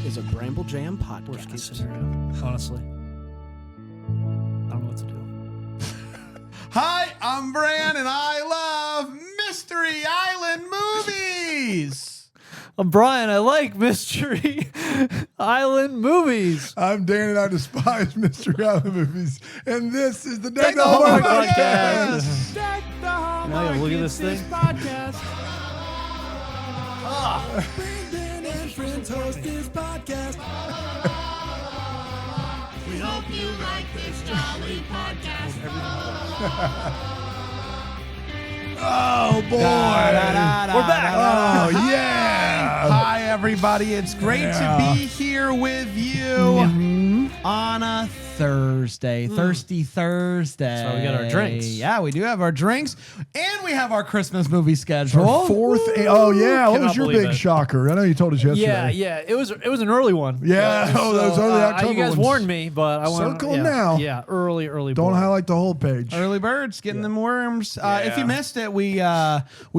is a Bramble Jam podcast. Worst case scenario, honestly. I don't know what to do. Hi, I'm Bran, and I love Mystery Island movies. I'm Brian. I like Mystery Island movies. I'm Dan, and I despise Mystery Island movies. And this is the Deck Deck the the Hallmark Hallmark podcast. podcast. Deck the Hallmark. Now I gotta look at this thing. Podcast. Brandon and friends host this podcast. We hope you like this jolly podcast. Oh, boy. We're back. Oh, yeah. Hi, everybody. It's great to be here with you on a Thursday. Thirsty Thursday. So we got our drinks. Yeah, we do have our drinks. And we have our Christmas movie schedule. Our fourth. Oh, yeah. What Cannot was your believe big it. shocker? I know you told us yesterday. Yeah. It was an early one. Yeah, those early October You guys ones. warned me, but I want Circle 'em now. Yeah, early. Don't boy. highlight the whole page. Early birds getting them worms. If you missed it, we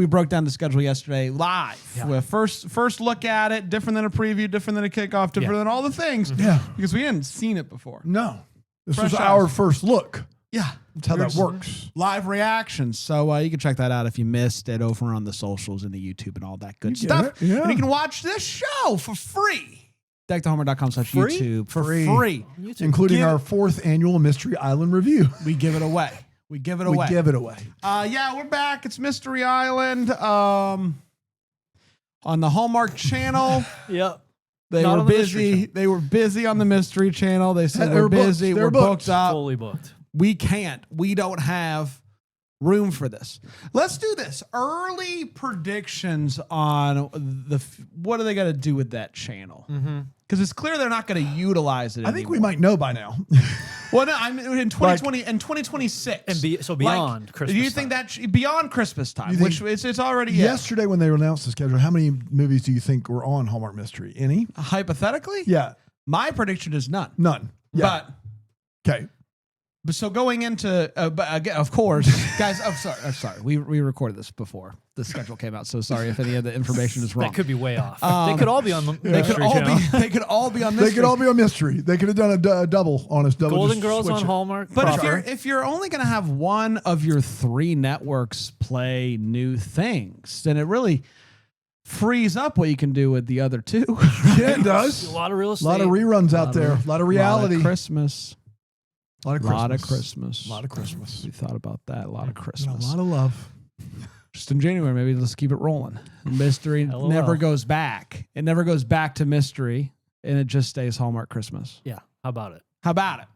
broke down the schedule yesterday live. With first look at it, different than a preview, different than a kickoff, different than all the things. Yeah. Because we hadn't seen it before. No. This Fresh was eyes. our first look. Yeah. That's how that works. Live reactions. So you can check that out if you missed it over on the socials and the YouTube and all that good You get stuff. it, yeah. And you can watch this show for free. deckthehallmark.com/YouTube for Free. free. Including Give- our fourth annual Mystery Island review. We give it away. We give it We away. give it away. We're back. It's Mystery Island on the Hallmark Channel. Yep. They Not were on the Mystery busy. Channel. They were busy on the Mystery Channel. They said They we're were booked. busy. They We're were booked booked. up. Fully booked. We can't. We don't have room for this. Let's do this. Early predictions on what are they going to do with that channel? Because it's clear they're not going to utilize it. I think we anymore. might know by now. Well, no, I'm in 2020 and 2026, And so beyond Christmas Do you think time. that beyond Christmas time, You think- which it's already Yesterday when they announced the schedule, how many movies do you think were on Hallmark Mystery? Any? hypothetically? Yeah. My prediction is none. None. Yeah. But Okay. so going into, but again, of course, guys, I'm sorry. We recorded this before the schedule came out. So sorry if any of the information is wrong. That could be way off. They could all be on the They could Mystery all Channel. be. They could all be on They Mystery. could all be on Mystery. They could have done a double on us. Double Golden just Girls switch on it. Hallmark. But proper. if you're only going to have one of your three networks play new things, then it really frees up what you can do with the other two. Yeah, it does. a lot of real A estate. lot of reruns out there. A lot of reality. Christmas. A lot of Lot of Christmas. Christmas. A lot of Christmas. We thought about that. A lot of And Christmas. a lot of love. Just in January, maybe let's keep it rolling. Mystery LOL. never goes back. It never goes back to mystery, and it just stays Hallmark Christmas. Yeah. How about it? How about it?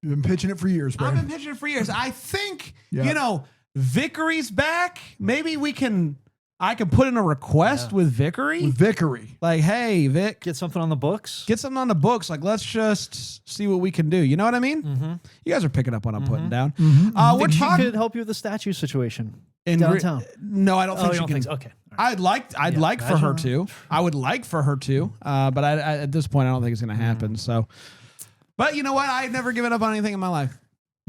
You've been pitching it for years, I've man. been pitching it for years. I think, Yeah. Vickery's back. Maybe I can put in a request with Vickery. With Vickery. Like, hey, Vic, Get something on the books. get something on the books. Like, let's just see what we can do. You know what I mean? Mm-hmm. You guys are picking up what I'm putting down. Mm-hmm. We're She talking could help you with the statue situation in downtown. No, I don't think Oh, you she don't can. think so? Okay. I'd like for her to. I would like for her to. But I at this point, I don't think it's going to happen. So, but you know what? I've never given up on anything in my life.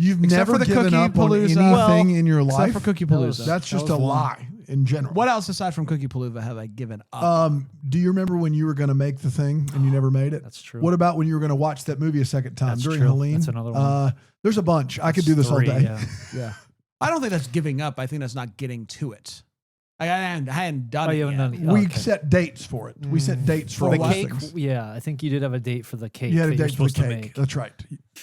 You've Except never for the given Cookie up on Palooza. anything Well, in your Except life. for Cookie That was- Palooza. That's just was a one. lie in general. What else aside from Cookie Palooza have I given up? Do you remember when you were going to make the thing and you never made it? That's true. What about when you were going to watch that movie a second time That's during true. Helene? That's another one. There's a bunch. I could do this all Three, day. yeah. Yeah. I don't think that's giving up. I think that's not getting to it. I hadn't done Oh, it you haven't yet. done it. We Okay. set dates for it. We set dates for For the all those cake, things. yeah, I think you did have a date for the cake. You had a that you're date for the supposed to cake. make. That's right.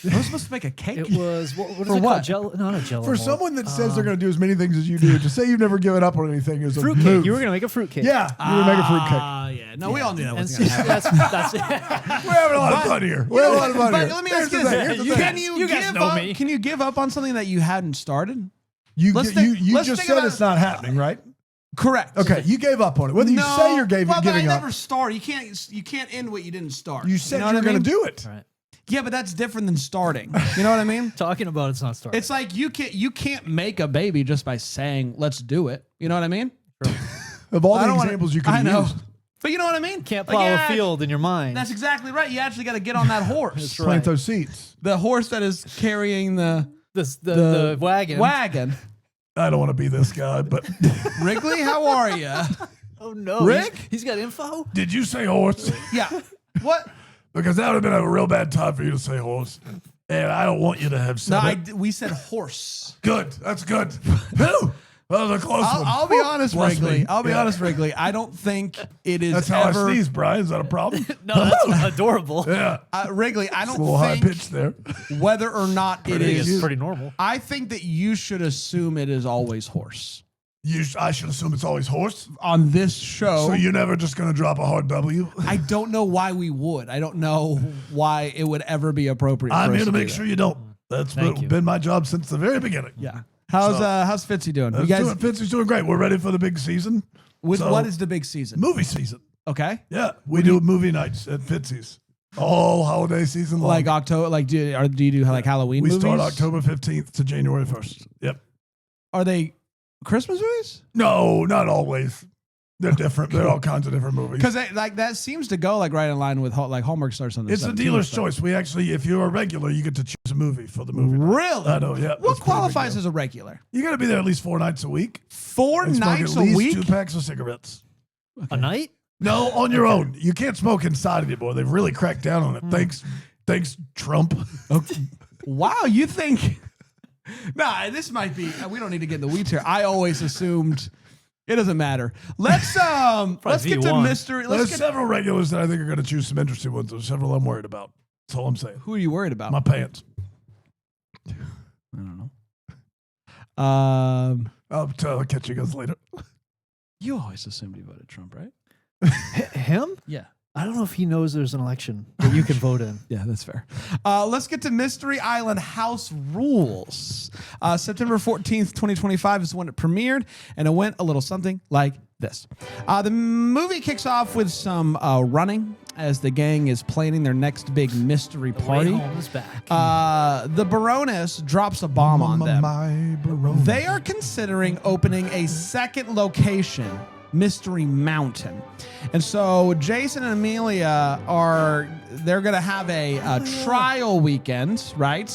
I was supposed to make a cake. It was what is For it what? called? Jello? No, not Jello. For someone that says they're going to do as many things as you do, to say you've never given up on anything is a fruitcake. move. You were gonna make a fruitcake. Yeah, you would make a fruitcake. Yeah. No, we all knew that And was going to happen. that's We're having a lot of fun here. We're having a lot of fun But here. let me Here's ask the you thing. this: Here's the Can thing. you guys give know up? me. Can you give up on something that you hadn't started? You Let's you think- you let's just think said about- it's not happening, right? Correct. Okay, you gave up on it. Whether you say you're well, but giving I up, never start. You can't end what you didn't start. you said know you were what I going mean? to do it. right. Yeah, but that's different than starting. You know what I mean? Talking about it's not starting. It's like you can't make a baby just by saying let's do it. You know what I mean? Of all I the don't wanna- examples you could I know. use, But you know what I mean? Can't Like, plow yeah, a field in your mind. That's exactly right. You actually got to get on that horse. That's right. plant those seeds. The horse that is carrying the the wagon. wagon. I don't want to be this guy, but Wrigley, how are you? Oh no, Rick? he's got info. did you say horse? Yeah. What? Because that would have been a real bad time for you to say horse. And I don't want you to have No, said it. we said horse. Good. That's good. Phew. That was a close one. I'll be honest, Bless Wrigley. me. I'll be Yeah. honest, Wrigley. I don't think it is That's how ever. I sneeze, Brian. Is that a problem? No, that's adorable. Yeah. Wrigley, I It's a don't little high think pitched there. whether or not it I think it's is. pretty normal. I think that you should assume it is always horse I should assume it's always horse. on this show. So you're never just going to drop a hard W? I don't know why we would. I don't know why it would ever be appropriate. I'm for us here to do make that. sure you don't. That's Thank you. been my job since the very beginning. Yeah. How's Fitzy doing? You guys, Fitzy's doing great. We're ready for the big season. So, what is the big season? movie season? Okay. Yeah, we do movie nights at Fitzy's all holiday season long. Like October, like do you do like Halloween we movies? start October 15th to January 1st. Yep. Are they Christmas movies? No, not always. They're different. They're all kinds of different movies. Because like that seems to go like right in line with like Hallmark starts on the It's a 17th, dealer's but- choice. We actually, if you're a regular, you get to choose a movie for the movie. Really? I know, yeah. What That's a pretty big qualifies deal. as a regular? You got to be there at least 4 nights a week. 4 and smoke nights at a least week? 2 packs of cigarettes. A night? No, on your own. You can't smoke inside anymore. They've really cracked down on it. Thanks, Trump. Wow, you think? Nah, this might be. We don't need to get in the weeds here. I always assumed it doesn't matter. Let's get to V1. mystery. There's Let's get. several regulars that I think are going to choose some interesting ones. There's several I'm worried about. That's all I'm saying. Who are you worried about? My pants. I don't know. I'll catch you guys later. You always assumed you voted Trump, right? Him? Yeah. I don't know if he knows there's an election that you can vote in. Yeah, that's fair. Let's get to Mystery Island House Rules. September 14th, 2025 is when it premiered, and it went a little something like this. The movie kicks off with some running as the gang is planning their next big mystery party. Way home is back. The Baroness drops a bomb on them. My Baroness. They are considering opening a second location, Mystery Mountain. And so Jason and Emilia they're going to have a trial weekend, right?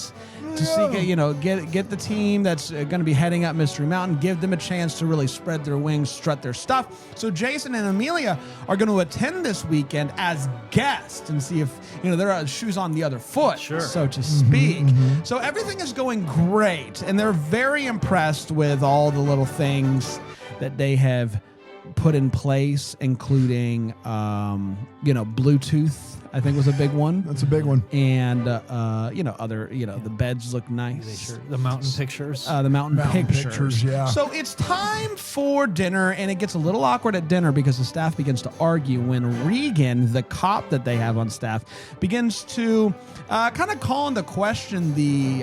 To see, get the team that's going to be heading up Mystery Mountain, give them a chance to really spread their wings, strut their stuff. So Jason and Emilia are going to attend this weekend as guests and see if, their shoes on the other foot, so to speak. So everything is going great, and they're very impressed with all the little things that they have put in place, including Bluetooth, I think was a big one. That's a big one. And the beds look nice. The mountain pictures. The mountain pictures. Yeah. So it's time for dinner, and it gets a little awkward at dinner because the staff begins to argue when Regan, the cop that they have on staff, begins to kind of call into question the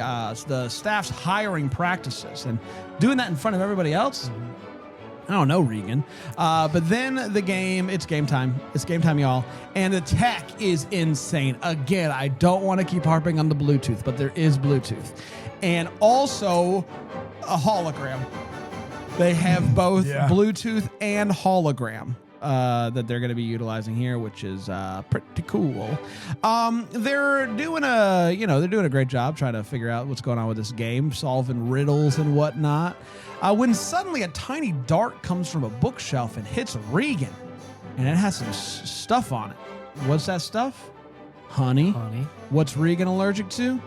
staff's hiring practices, and doing that in front of everybody else. I don't know, Regan. But then it's game time. It's game time, y'all. And the tech is insane. Again, I don't want to keep harping on the Bluetooth, but there is Bluetooth. And also a hologram. They have both Bluetooth and hologram that they're going to be utilizing here, which is pretty cool. They're doing a great job trying to figure out what's going on with this game, solving riddles and whatnot. When suddenly a tiny dart comes from a bookshelf and hits Regan, and it has some stuff on it. What's that stuff? Honey. What's Regan allergic to?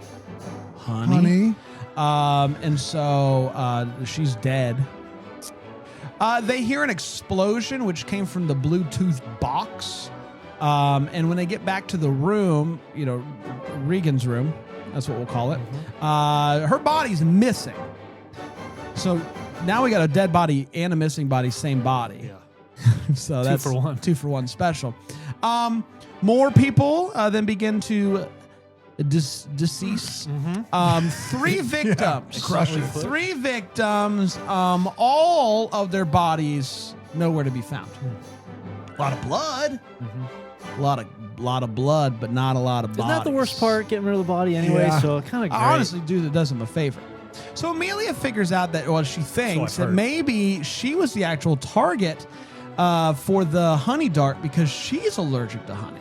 Honey. And so she's dead. They hear an explosion, which came from the Bluetooth box. And when they get back to the room, Regan's room, that's what we'll call it, her body's missing. So now we got a dead body and a missing body, same body. Yeah. So that's 2 for 1. 2 for 1 special. More people then begin to decease. 3 victims. Crush it. 3 victims. All of their bodies nowhere to be found. A lot of blood. A lot of blood, but not a lot of bodies. Isn't that the worst part, getting rid of the body anyway? Yeah. So kind of great. I honestly do that does them a favor. So Emilia figures out that, she thinks that maybe she was the actual target for the honey dart because she's allergic to honey.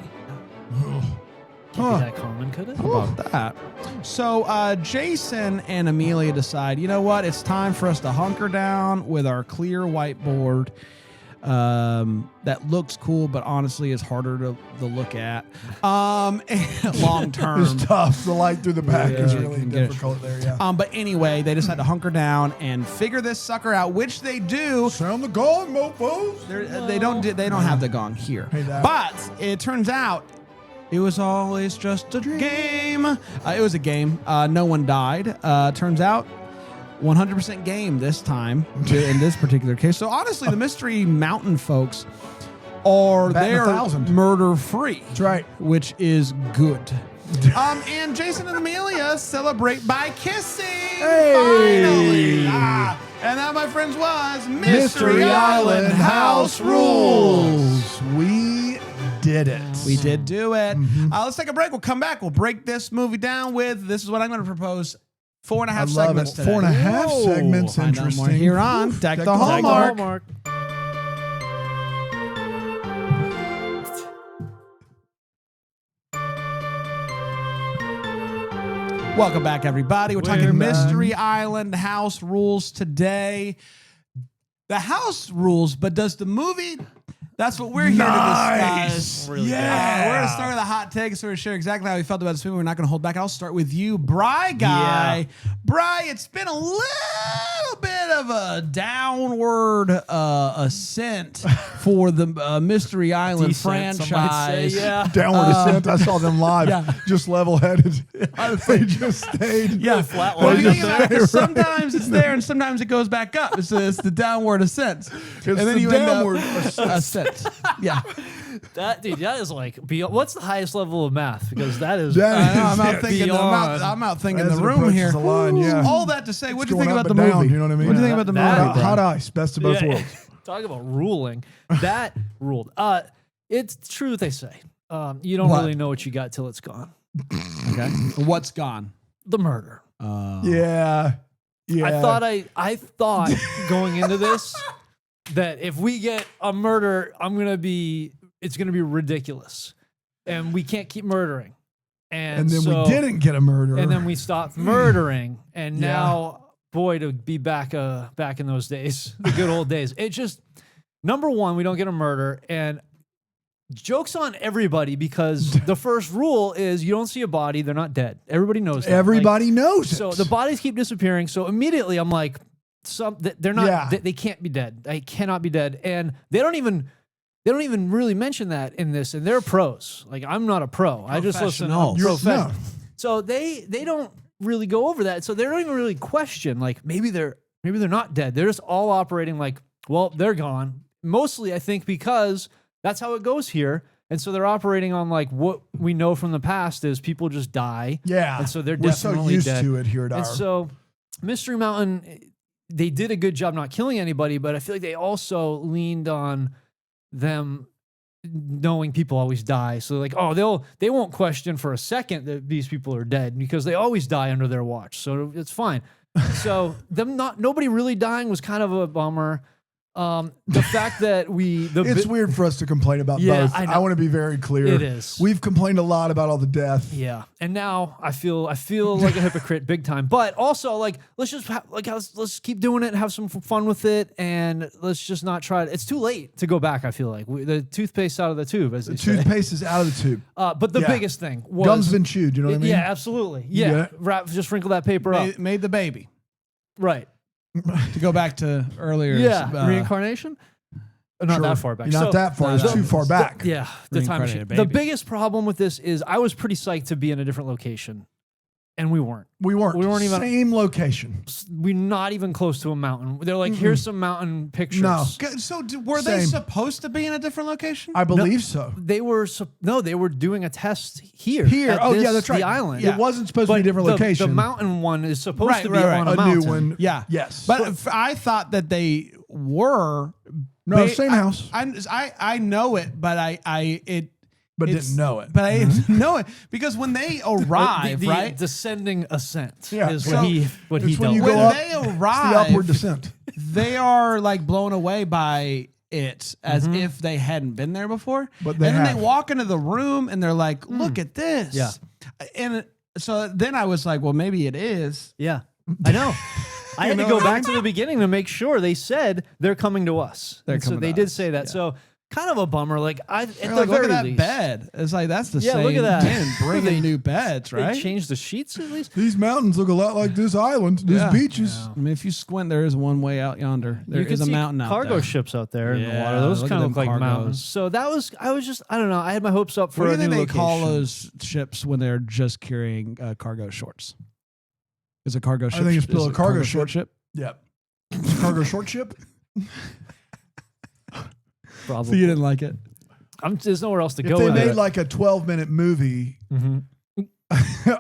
Can't be that common, could it? How about that? So Jason and Emilia decide, you know what? It's time for us to hunker down with our clear whiteboard. that looks cool, but honestly is harder to look at. Long term. It's tough. The light through the back is Yeah, really can get it. difficult there, yeah. But anyway, they just had to hunker down and figure this sucker out, which they do. Sound the gong, mofos. They don't have the gong here. Hey, that- But it turns out it was always just a game. It was a game. No one died. Turns out 100% game this time in this particular case. So honestly, the Mystery Mountain folks are Batting they're 1,000. murder free. That's right. Which is good. And Jason and Emilia celebrate by kissing. Finally. And that, my friends, was Mystery Island House Rules. We did it. We did do it. Let's take a break. We'll come back. We'll break this movie down with, this is what I'm going to propose, 4.5 I love segments it. today. 4.5 Whoa. segments. Find out Interesting. more here on Deck the Hallmark. Welcome back, everybody. We're talking Mystery Island House Rules today. The house rules, but does the movie... That's what we're here to discuss. Really Yeah. We're going to start with a hot take, so we're share exactly how we felt about this movie. We're not going to hold back. I'll start with you, Bry Guy. Yeah. Bry, it's been a little bit of a downward ascent for the Mystery Island Decent, some might franchise. say, yeah. Downward ascent. I saw them live. Yeah. Just level-headed. They just stayed. Yeah, flat well, line you think up about it, there. 'cause sometimes it's there and sometimes it goes back up. It's the downward ascent, and then the you downward end up ascent. Yeah, That is like beyond. What's the highest level of math? Because that is. That I know, I'm out is thinking. beyond. I'm out thinking As the it room approaches here. the line, yeah. All that to say, what do you going think up about the and down, movie? you know what I mean? What do you think about the That- movie? Hot ice. Best of both Yeah. worlds. Talk about ruling. That ruled. It's true they say. You don't What? really know what you got till it's gone. Okay, what's gone? The murder. Yeah. Yeah. I thought going into this that if we get a murder, it's gonna be ridiculous, and we can't keep murdering. And then so, we didn't get a murderer. and then we stopped murdering, and Yeah. now, boy, to be back in those days, the good old days. It just, number one, we don't get a murder, and joke's on everybody because the first rule is you don't see a body, they're not dead. Everybody knows that. Everybody knows it. So the bodies keep disappearing. So immediately I'm like, they're not. Yeah. They can't be dead. They cannot be dead, and they don't even really mention that in this. And they're pros. Like I'm not a pro. I just listen. I'm Professionals. professional. No. So they don't really go over that. So they don't even really question like maybe they're not dead. They're just all operating like, well, they're gone. Mostly, I think because that's how it goes here. And so they're operating on like what we know from the past is people just die. Yeah. And so they're We're so definitely used dead. to it here at And our. so Mystery Mountain, they did a good job not killing anybody, but I feel like they also leaned on them knowing people always die. So like, oh, they won't question for a second that these people are dead because they always die under their watch. So it's fine. So nobody really dying was kind of a bummer. The fact that it's weird for us to complain about Yeah, both. I know. I want to be very clear. It is. We've complained a lot about all the death. Yeah, and now I feel like a hypocrite big time. But also, like, let's just keep doing it and have some fun with it, and let's just not try it. It's too late to go back. I feel like the toothpaste out of the tube, as they The say. toothpaste is out of the tube. But the Yeah. biggest thing was Gum's been chewed. You know what I mean? Yeah, absolutely. Yeah, Yeah. just wrinkle that paper up. Made the baby. Right. To go back to earlier. Yeah, reincarnation. Not Sure. that far back. You're not So- that far. It's no. too far back. Yeah, the time machine. Reincarnated The baby. biggest problem with this is I was pretty psyched to be in a different location, and we weren't. We weren't. We weren't even- Same location. We're not even close to a mountain. They're like, here's some mountain pictures. No. So were they Same. supposed to be in a different location? I believe so. They were they were doing a test here. Here. at Oh, this- yeah, that's right. The island. It wasn't supposed to be a different the, location. The mountain one is supposed Right, to be right, right. on a a mountain. new one. Yeah. Yes. But I thought that they were. No, same house. I know it, but But it's- didn't know it. But I didn't know it because when they arrive, the right? descending ascent Yeah, is so what he it's when dealt you with. go when up, they It's the arrive, upward descent. they are like blown away by it as if they hadn't been there before. But they and then have. they walk into the room and they're like, "Look at this!" Yeah. And so then I was like, "Well, maybe it is." Yeah, I know. I had to go back to the beginning to make sure. They said they're coming to us. They're And so coming they to did us, say that. yeah. So kind of a bummer. Like at the Like, look very at that least, bed. It's like that's the Yeah, same. look at that. Again, bringing new beds, They right? changed the sheets at least. These mountains look a lot like this island, these Yeah. beaches. I mean, if you squint, there is one way out yonder. There You can is a see mountain out cargo there. ships out there in the Yeah, water. Those look kind at of look them like cargos. mountains. So I don't know. I had my hopes up for What do a you new think they location. call those ships when they're just carrying cargo shorts? Is a cargo ship? think it's still is a it cargo short ship. Yep. Cargo short ship. Probably. So you didn't like it? There's nowhere else to If go they with made it. like a 12-minute movie Mhm.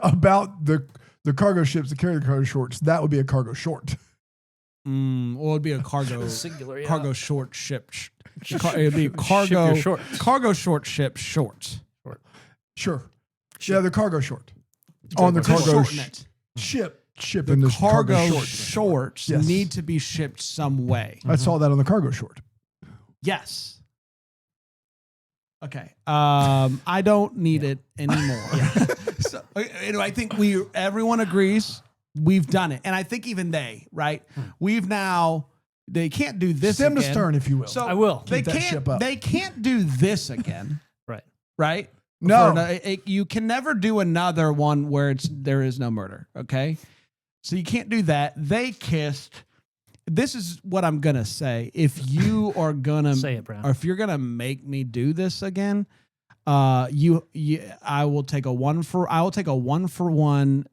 about the cargo ships that carry the cargo shorts, that would be a cargo short. Well, it'd be a cargo Singular, yeah. cargo short ship. It'd be Ship cargo your shorts. cargo short ship shorts. Sure. Yeah, the cargo short. On the Just cargo shorten it. ship in The this cargo short. shorts Yes. need to be shipped some way. I saw that on the cargo short. Yes. Okay. I don't need it anymore. So, I think everyone agrees we've done it, and I think even they, right? We've now. They can't do this Stem to again. stern, if you will. So I will. They Keep that can't. ship up. They can't do this again. Right. Right. No. You can never do another one where there is no murder. Okay. So you can't do that. They kissed. This is what I'm gonna say. If you are gonna Say it, Brown. or if you're gonna make me do this again, I will take a one for one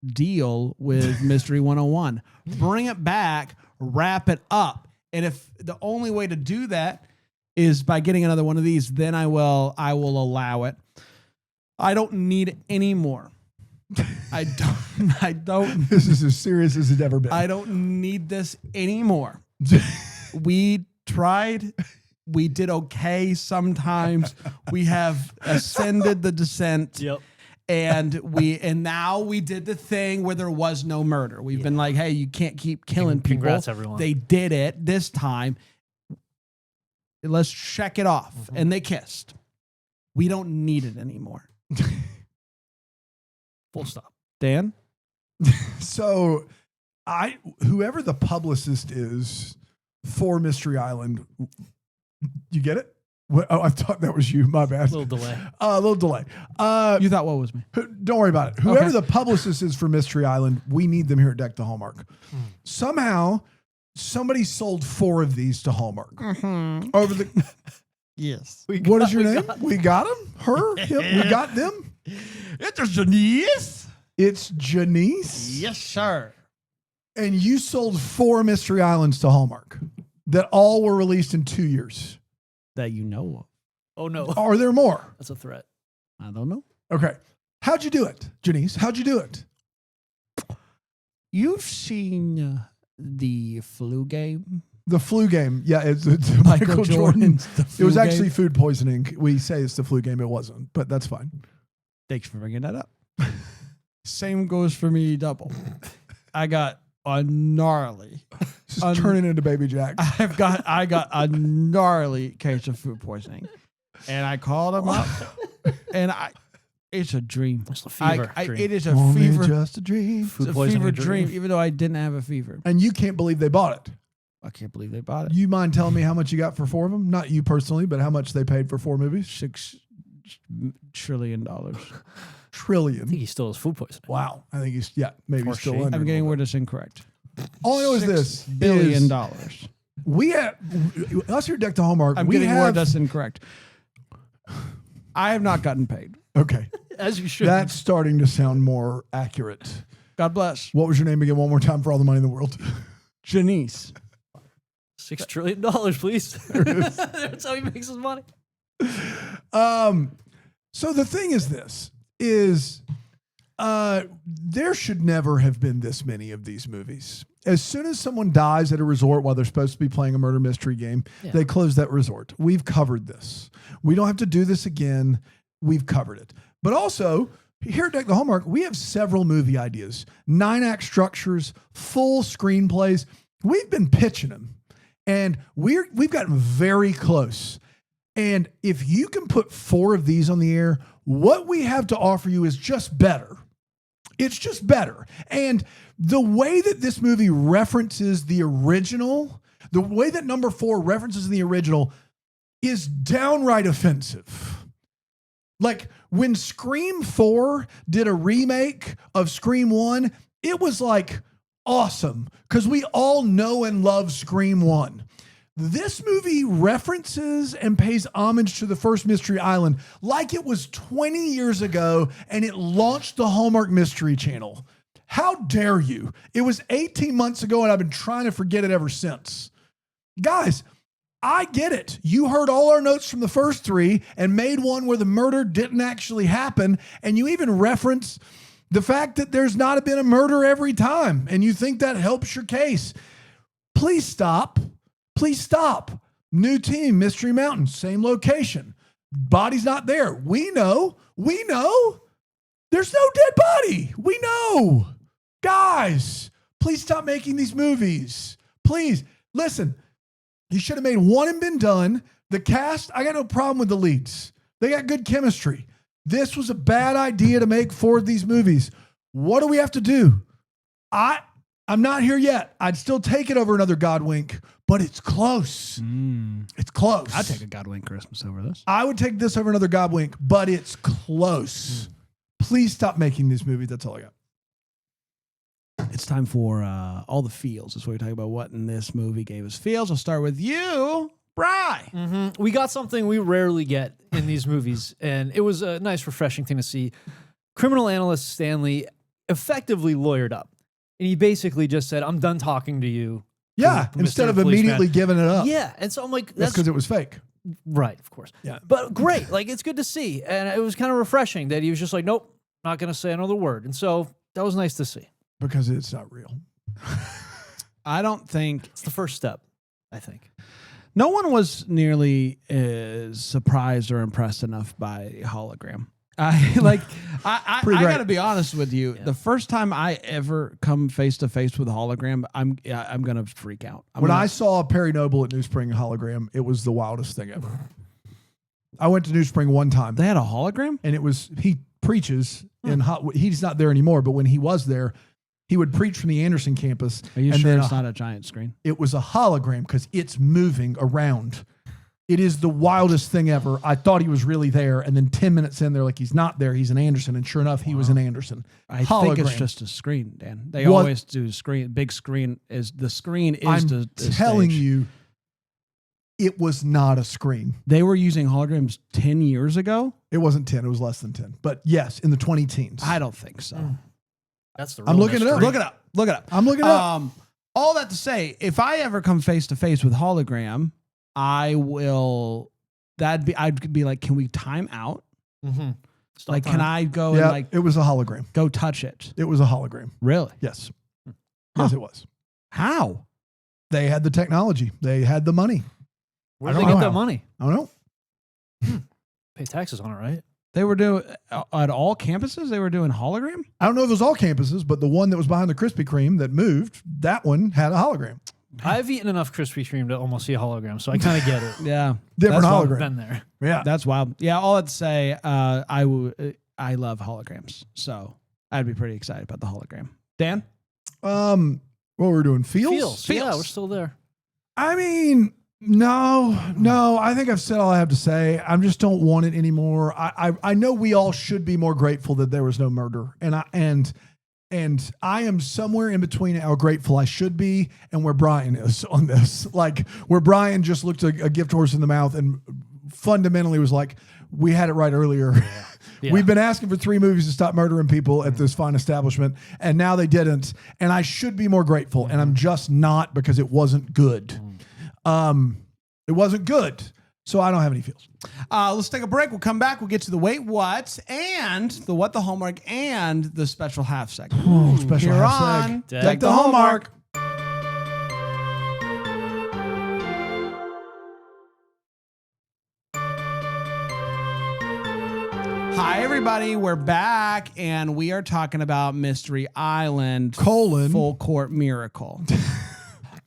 deal with Mystery 101. Bring it back, wrap it up, and if the only way to do that is by getting another one of these, then I will allow it. I don't need it anymore. I don't. This is as serious as it's ever been. I don't need this anymore. We tried. We did okay sometimes. We have ascended the descent. Yep. And now we did the thing where there was no murder. We've been like, hey, you can't keep killing people. Congrats, everyone. They did it this time. Let's check it off. And they kissed. We don't need it anymore. Full stop. Dan? So, whoever the publicist is for Mystery Island, you get it? Oh, I thought that was you. My bad. Little delay. A little delay. You thought what was me? Don't worry about it. Whoever Okay. the publicist is for Mystery Island, we need them here at Deck the Hallmark. Somehow, somebody sold 4 of these to Hallmark. Over the. Yes. What is your name? We got him. Her. Him. We got them. It's Janice. It's Janice. Yes, sir. And you sold 4 Mystery Islands to Hallmark that all were released in 2 years. That you know of. Oh no. Are there more? That's a threat. I don't know. Okay. How'd you do it, Janice? How'd you do it? You've seen the flu game? The flu game. Yeah, it's Michael Jordan. The It flu was game? actually food poisoning. We say it's the flu game. It wasn't, but that's fine. Thanks for bringing that up. Same goes for me double. I got a gnarly. Just turning into Baby Jack. I got a gnarly case of food poisoning. And I called him up. And it's a dream. It's a fever dream. It is a Only fever. just a dream. It's Food a poisoning fever dream. dream, even though I didn't have a fever. And you can't believe they bought it. I can't believe they bought it. You mind telling me how much you got for 4 of them? Not you personally, but how much they paid for 4 movies? $6 trillion. I think Trillion. he still has food poisoning. Wow. I think he's, maybe Or still she. under. I'm a getting little where bit. this incorrect. All I know is this. $6 billion. We have, us here at Deck the Hallmark, I'm we getting where have, that's incorrect. I have not gotten paid. okay. As you should. That's starting to sound more accurate. God bless. What was your name again? One more time for all the money in the world. Janice. $6 trillion, please. That's how he makes his money. So the thing is this is there should never have been this many of these movies. As soon as someone dies at a resort while they're supposed to be playing a murder mystery game, they close that resort. We've covered this. We don't have to do this again. We've covered it. But also, here at Deck the Hallmark, we have several movie ideas, 9-act structures, full screenplays. We've been pitching them, and we've gotten very close. And if you can put 4 of these on the air, what we have to offer you is just better. It's just better. And the way that this movie references the original, the way that number 4 references the original is downright offensive. Like when Scream 4 did a remake of Scream 1, it was like awesome because we all know and love Scream 1. This movie references and pays homage to the first Mystery Island like it was 20 years ago and it launched the Hallmark Mystery Channel. How dare you? It was 18 months ago and I've been trying to forget it ever since. Guys, I get it. You heard all our notes from the first 3 and made one where the murder didn't actually happen. And you even reference the fact that there's not been a murder every time. And you think that helps your case. Please stop. Please stop. New team, Mystery Mountain, same location. Body's not there. We know. There's no dead body. We know. Guys, please stop making these movies. Please. Listen, you should have made one and been done. The cast, I got no problem with the leads. They got good chemistry. This was a bad idea to make 4 of these movies. What do we have to do? I'm not here yet. I'd still take it over another Godwink, but it's close. It's close. I'd take a Godwink Christmas over this. I would take this over another Godwink, but it's close. Please stop making these movies. That's all I got. It's time for all the feels. That's what we're talking about. What in this movie gave us feels. I'll start with you, Bri. We got something we rarely get in these movies, and it was a nice, refreshing thing to see. Criminal analyst Stanley effectively lawyered up, and he basically just said, I'm done talking to you. Yeah, Mr. instead of Policeman. immediately giving it up. Yeah, and so I'm like, That's because it was fake. right, of course. Yeah. But great, like it's good to see, and it was kind of refreshing that he was just like, nope, not going to say another word, and so that was nice to see. Because it's not real. I don't think It's the first step, I think. no one was nearly as surprised or impressed enough by hologram. I Pretty great. gotta be honest with you. Yeah. The first time I ever come face to face with a hologram, I'm gonna freak out. When I saw Perry Noble at New Spring hologram, it was the wildest thing ever. I went to New Spring one time, they had a hologram. and it was, he preaches in he's not there anymore, but when he was there, he would preach from the Anderson campus. Are you and sure then it's not a giant screen? it was a hologram because it's moving around. It is the wildest thing ever. I thought he was really there, and then 10 minutes in, they're like, he's not there. He's an Anderson, and sure enough, he was an Anderson. I think it's Hologram. just a screen, Dan. They What? always do screen. Big screen is the screen. Is I'm the telling stage. you, it was not a screen. They were using holograms 10 years ago. It wasn't 10. It was less than 10. But yes, in the 20 teens. I don't think so. That's the I'm real looking it up. mystery. Look it up. Look it up. I'm looking it up. All that to say, if I ever come face to face with hologram, I will. I'd be like, can we time out? Mm-hmm. Like, can I go Yeah, and like it was a hologram. go touch it? It was a hologram. Really? Yes. Huh. Yes, it was. How? They had the technology. They had the money. Where I did don't they know get how. that money? I don't know. Pay taxes on it, right? They were doing at all campuses. They were doing hologram. I don't know if it was all campuses, but the one that was behind the Krispy Kreme that moved, that one had a hologram. I've eeten enough Krispy Kreme to almost see a hologram, so I kind of get it. Yeah, Different That's hologram. I've been there. Yeah. that's wild. Yeah, all that to say, I love holograms, so I'd be pretty excited about the hologram. Dan, What were we doing? Feels. Yeah, Feels. we're still there. I mean, no. I think I've said all I have to say. I just don't want it anymore. I know we all should be more grateful that there was no murder, and I am somewhere in between how grateful I should be and where Brian is on this. Like where Brian just looked a gift horse in the mouth and fundamentally was like, "We had it right earlier." Yeah. We've been asking for 3 movies to stop murdering people at this fine establishment, and now they didn't. And I should be more grateful, and I'm just not because it wasn't good. It wasn't good, so I don't have any feels. let's take a break. We'll come back. We'll get to the wait what and the what the Hallmark and the special half segment. Special Here half on seg. Deck Deck the the Hallmark. Hi, everybody. We're back, and we are talking about Mystery Island: Colon. Full Court Miracle.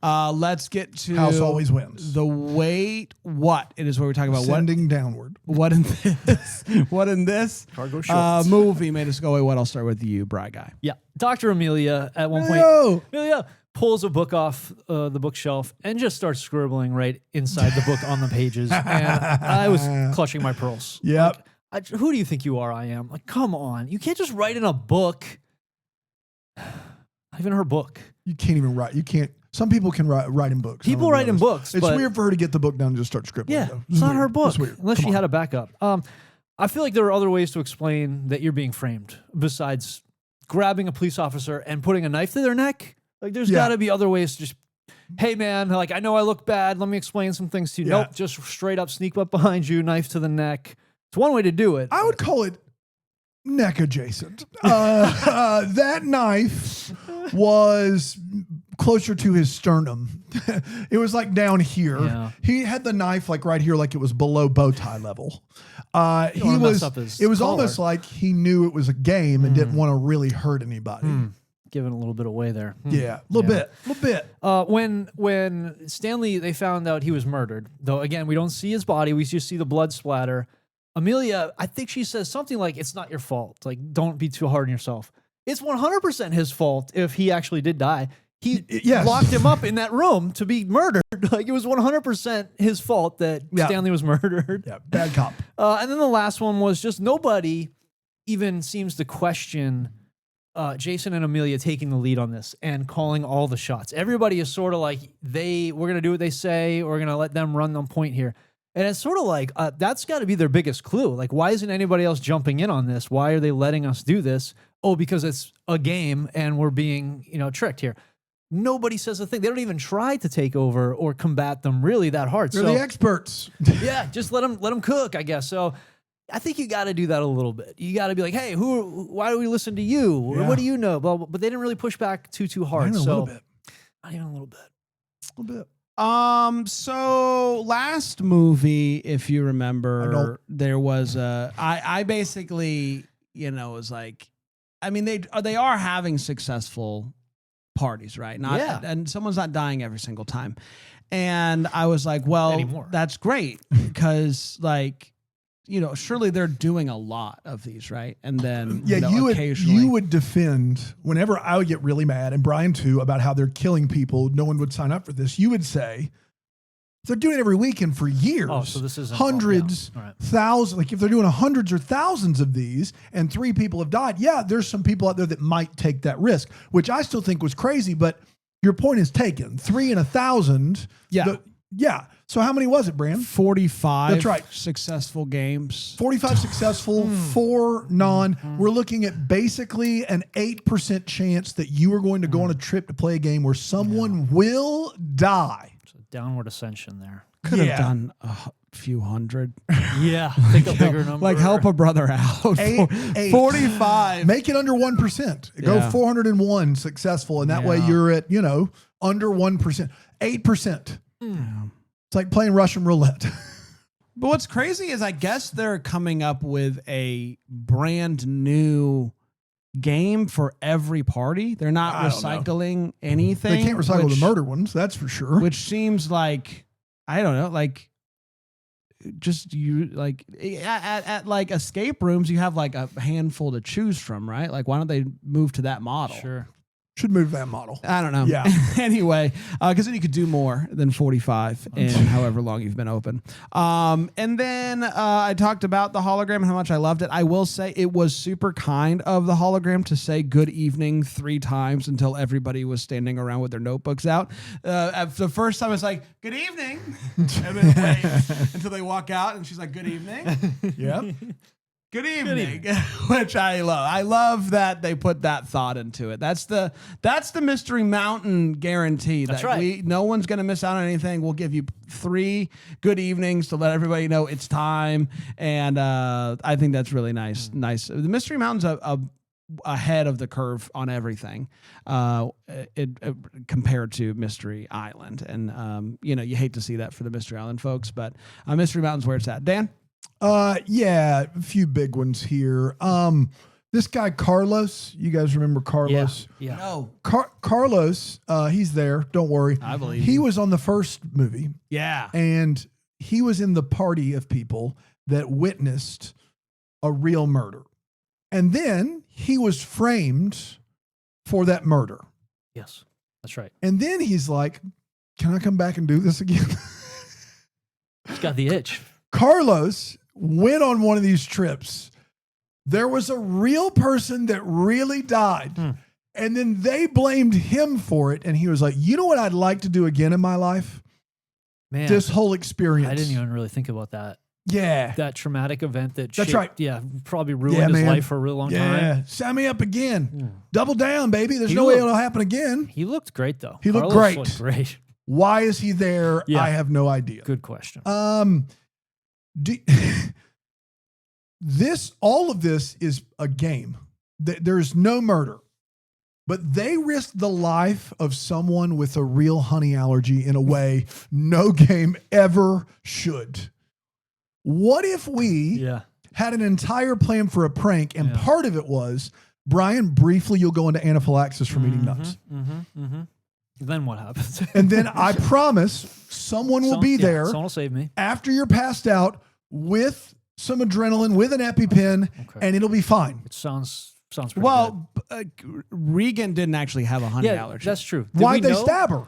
Let's get to House always wins. The wait. What it is where we're talking about Sending downward. what in this what in this Cargo shorts. movie made us go away. What? I'll start with you, Bry guy. Yeah. Dr. Emilia at one point. No. Emilia pulls a book off the bookshelf and just starts scribbling right inside the book on the pages. And I was clutching my pearls. Yep. Like, who do you think you are? I am. Like, come on. You can't just write in a book. Not even her book. You can't even write. You can't. Some people can write in books. People write in books. It's but weird for her to get the book down and just start scribbling. yeah, though. it's not weird. her book. It's weird. Unless Come she on. had a backup. I feel like there are other ways to explain that you're being framed besides grabbing a police officer and putting a knife to their neck. Like, there's got to be other ways to just, hey, man, like, I know I look bad. Let me explain some things to you. Yeah. Nope, just straight up sneak up behind you, knife to the neck. It's one way to do it. I would call it neck adjacent. That knife was closer to his sternum. It was like down here. Yeah. He had the knife like right here, like it was below bow tie level. He wanna mess was. up his It was collar. almost like he knew it was a game and didn't want to really hurt anybody. Giving a little bit away there. Yeah, a little bit. When Stanley, they found out he was murdered, though, again, we don't see his body. We just see the blood splatter. Emilia, I think she says something like, it's not your fault. Like, don't be too hard on yourself. It's 100% his fault if he actually did die. He yes. locked him up in that room to be murdered. Like, it was 100% his fault that Stanley was murdered. Yeah, bad cop. And then the last one was just nobody even seems to question Jason and Emilia taking the lead on this and calling all the shots. Everybody is sort of like, we're going to do what they say. We're going to let them run on point here. And it's sort of like, that's got to be their biggest clue. Like, why isn't anybody else jumping in on this? Why are they letting us do this? Oh, because it's a game and we're being, tricked here. Nobody says a thing. They don't even try to take over or combat them really that hard. They're the experts. Yeah, just let them cook, I guess. So I think you got to do that a little bit. You got to be like, hey, why do we listen to you? Yeah. What do you know? Blah, blah. But they didn't really push back too hard. Not even a little bit. Not even a little bit. A little bit. So last movie, if you I remember, don't. there was I basically, was like, I mean, they are having successful parties, right? And someone's not dying every single time. And I was like, well, Anymore. that's great because surely they're doing a lot of these, right? And then Yeah, occasionally you would defend whenever I would get really mad, and Brian too, about how they're killing people. No one would sign up for this. You would say they're doing it every weekend for years. Oh, so this isn't hundreds, all right. thousands. Like if they're doing hundreds or thousands of these, and 3 people have died. Yeah, there's some people out there that might take that risk, which I still think was crazy. But your point is taken. 3 in 1,000. Yeah. Yeah. So how many was it, Bran? 45 That's right. successful games. 45 successful, 4 non. We're looking at basically an 8% chance that you are going to go on a trip to play a game where someone will die. It's a downward ascension there. Could have done a few hundred. Yeah, think a bigger number. Like help a brother out. Eight. 45. Make it under 1%. Go Yeah. 401 successful, and that way you're at, under 1%. 8%. It's like playing Russian roulette. But what's crazy is I guess they're coming up with a brand new game for every party. They're not I don't know. recycling anything. They can't recycle which- the murder ones, that's for sure. Which seems like, I don't know, like just you like at like escape rooms, you have like a handful to choose from, right? Like why don't they move to that model? Sure. Should move that model. I don't know. Yeah. Anyway, because then you could do more than 45 in however long you've been open. And then I talked about the hologram and how much I loved it. I will say it was super kind of the hologram to say good evening 3 times until everybody was standing around with their notebooks out. At the first time, it's like, good evening. And then wait until they walk out and she's like, good evening. Yep. Good evening, which I love. I love that they put that thought into it. That's the Mystery Mountain guarantee. That's that right. No one's going to miss out on anything. We'll give you 3 good evenings to let everybody know it's time, and I think that's really nice. Nice. The Mystery Mountain's ahead of the curve on everything, compared to Mystery Island, and you hate to see that for the Mystery Island folks, but Mystery Mountain's where it's at. Dan. Yeah, a few big ones here. This guy Carlos, you guys remember Carlos? Yeah. No. Carlos, he's there. Don't worry. I believe He you. was on the first movie, Yeah. and he was in the party of people that witnessed a real murder. And then he was framed for that murder. Yes, that's right. And then he's like, can I come back and do this again? He's got the itch. Carlos went on one of these trips. There was a real person that really died. And then they blamed him for it. And he was like, you know what I'd like to do again in my life? Man, This whole experience. I didn't even really think about that. Yeah. That traumatic event that That's shaped- right. Yeah, probably ruined his man. life for a real long time. Yeah. Sign me up again. Double down, baby. There's He no way looked- it'll happen again. He looked great though. He looked Carlos great. Looked great. Why is he there? Yeah. I have no idea. Good question. All of this is a game. There's no murder, but they risked the life of someone with a real honey allergy in a way no game ever should. What if we Yeah. had an entire plan for a prank, and Yeah. part of it was, Brian, briefly you'll go into anaphylaxis from eating nuts. Then what happens? And then I promise someone will be there Someone will save me. after you're passed out with some adrenaline, with an EpiPen, Okay. and it'll be fine. It sounds pretty good. Well, Regan didn't actually have a honey Yeah, allergy. that's true. Did Why'd we they know? stab her?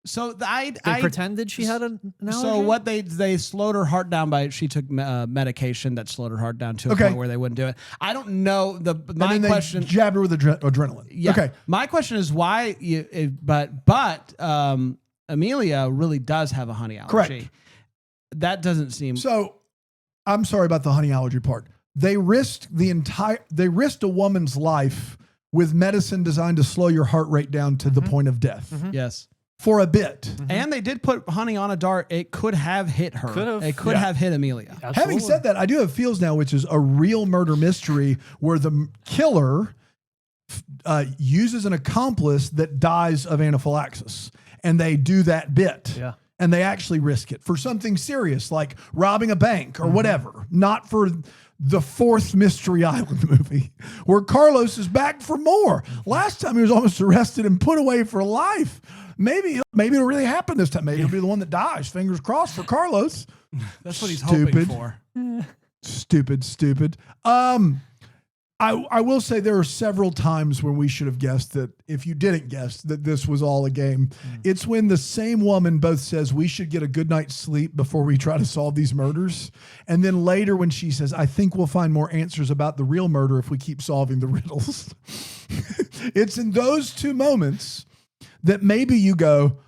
So They pretended she had an allergy? So what they slowed her heart down by she took medication that slowed her heart down to a Okay. point where they wouldn't do it. I don't know my And then question. they jabbed her with adrenaline. Yeah. Okay. My question is why Emilia really does have a honey allergy. Correct. That doesn't seem So I'm sorry about the honey allergy part. They risked a woman's life with medicine designed to slow your heart rate down to the point of death yes. for a bit. And they did put honey on a dart. It could have hit her. Could have. It could Yeah. have hit Emilia. Absolutely. Having said that, I do have Feels Now, which is a real murder mystery where the killer uses an accomplice that dies of anaphylaxis. And they do that bit. Yeah. And they actually risk it for something serious like robbing a bank or whatever, not for the fourth Mystery Island movie where Carlos is back for more. Last time he was almost arrested and put away for life. Maybe it'll really happen this time. Maybe he'll be the one that dies. Fingers crossed for Carlos. That's what he's hoping Stupid. for. Stupid. I will say there are several times when we should have guessed that if you didn't guess that this was all a game. It's when the same woman both says we should get a good night's sleep before we try to solve these murders. And then later when she says, I think we'll find more answers about the real murder if we keep solving the riddles. It's in those two moments that maybe you go,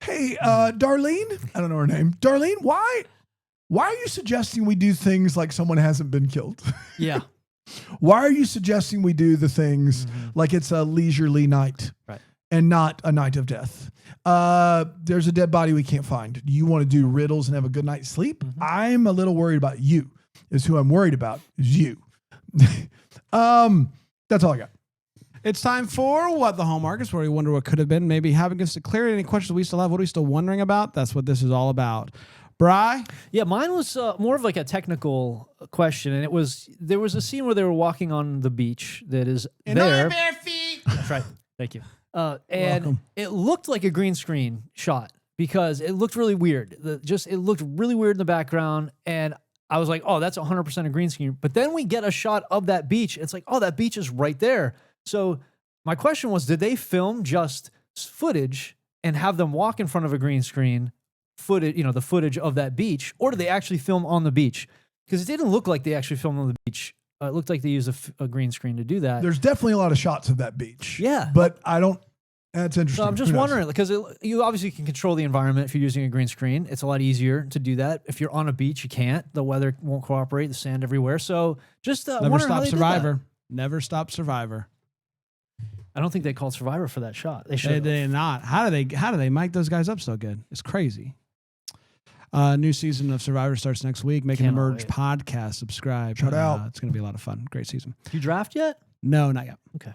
hey, Darlene, I don't know her name. Darlene, why are you suggesting we do things like someone hasn't been killed? Yeah. Why are you suggesting we do the things like it's a leisurely night Right. and not a night of death? There's a dead body we can't find. Do you want to do riddles and have a good night's sleep? I'm a little worried about you. Is who I'm worried about is you. That's all I got. It's time for What the Hallmark is, where we wonder what could have been. Maybe having us to clear any questions we still have. What are we still wondering about? That's what this is all about. Bri? Yeah, mine was more of like a technical question, and there was a scene where they were walking on the beach that is there. bare feet. That's right. Thank you. And welcome. it looked like a green screen shot because it looked really weird. It looked really weird in the background, and I was like, "Oh, that's 100% a green screen." But then we get a shot of that beach. It's like, "Oh, that beach is right there." So my question was, did they film just footage and have them walk in front of a green screen? Footage, the footage of that beach, or did they actually film on the beach? Because it didn't look like they actually filmed on the beach. It looked like they used a green screen to do that. There's definitely a lot of shots of that beach. Yeah. But I don't, that's interesting. So I'm just Who knows? wondering, because you obviously can control the environment if you're using a green screen. It's a lot easier to do that. If you're on a beach, you can't. The weather won't cooperate. The sand everywhere. So just Never wondering how stop they did that. Survivor. Never stop Survivor. I don't think they called Survivor for that shot. They They should. did not. How do they mic those guys up so good? It's crazy. New season of Survivor starts next week. Making the Cannot Merge wait. podcast. Subscribe. Shout out. It's going to be a lot of fun. Great season. You draft yet? No, not yet. Okay.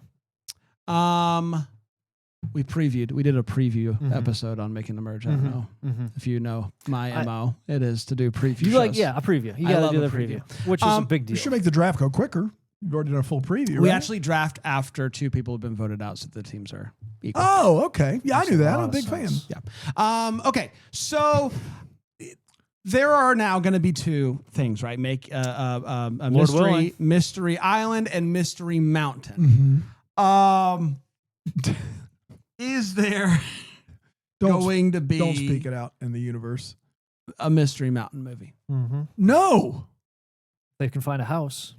We did a preview episode on Making the Merge. I don't know if you know my MO. It is to do preview shows. A preview. You I got love to do a the preview, which is a big You deal. should make the draft go quicker. You've already done a full preview, We right? actually draft after 2 people have been voted out, so the teams are equal. Oh, okay. Yeah, I knew that. lot I'm a of big fan. sense. Yeah. Okay. So there are now going to be 2 things, right? Make a Lord willing. mystery island and mystery mountain. Is there going to be Don't speak it out in the universe. a mystery mountain movie? Mm-hmm. No. They can find a house.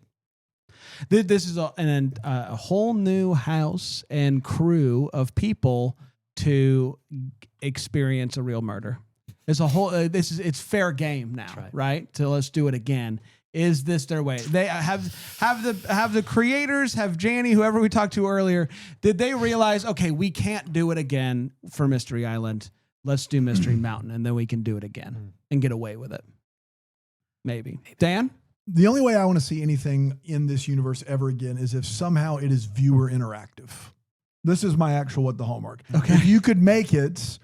This is a whole new house and crew of people to experience a real murder. It's a whole. It's fair game now, right? So let's do it again. Is this their way? They have the creators, have Janney, whoever we talked to earlier. Did they realize, okay, we can't do it again for Mystery Island. Let's do Mystery Mountain, and then we can do it again and get away with it. Maybe. Dan? The only way I want to see anything in this universe ever again is if somehow it is viewer interactive. This is my actual what the Hallmark. Okay. If you could make it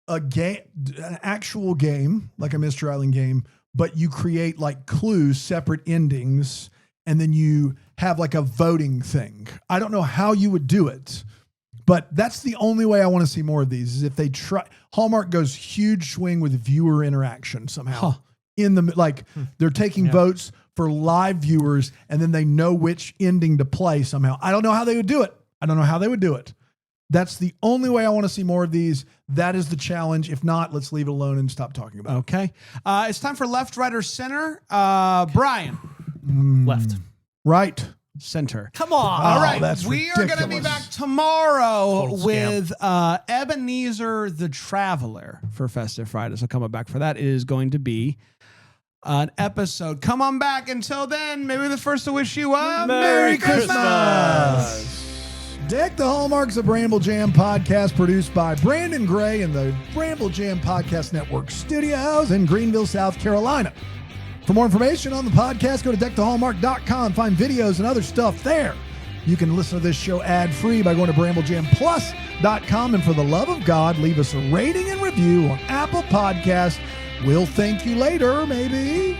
a game, an actual game, like a Mystery Island game, but you create like clues, separate endings, and then you have like a voting thing. I don't know how you would do it, but that's the only way I want to see more of these is if they try. Hallmark goes huge swing with viewer interaction somehow. Huh. In the like, they're taking votes for live viewers, and then they know which ending to play somehow. I don't know how they would do it. That's the only way I want to see more of these. That is the challenge. If not, let's leave it alone and stop talking about it. Okay. It's time for left, right, or center. Brian. Left. Right. Center. Come on. All right. that's We are going to be ridiculous. back tomorrow Total scam. with Ebenezer the Traveler for Festive Friday. So coming back for that is going to be an episode. Come on back. Until then, maybe the first to wish you a Merry Christmas. Deck the Hallmarks, a Bramble Jam podcast produced by Brandon Gray and the Bramble Jam Podcast Network studios in Greenville, South Carolina. For more information on the podcast, go to deckthehallmark.com. Find videos and other stuff there. You can listen to this show ad-free by going to bramblejamplus.com. And for the love of God, leave us a rating and review on Apple Podcasts. We'll thank you later, maybe.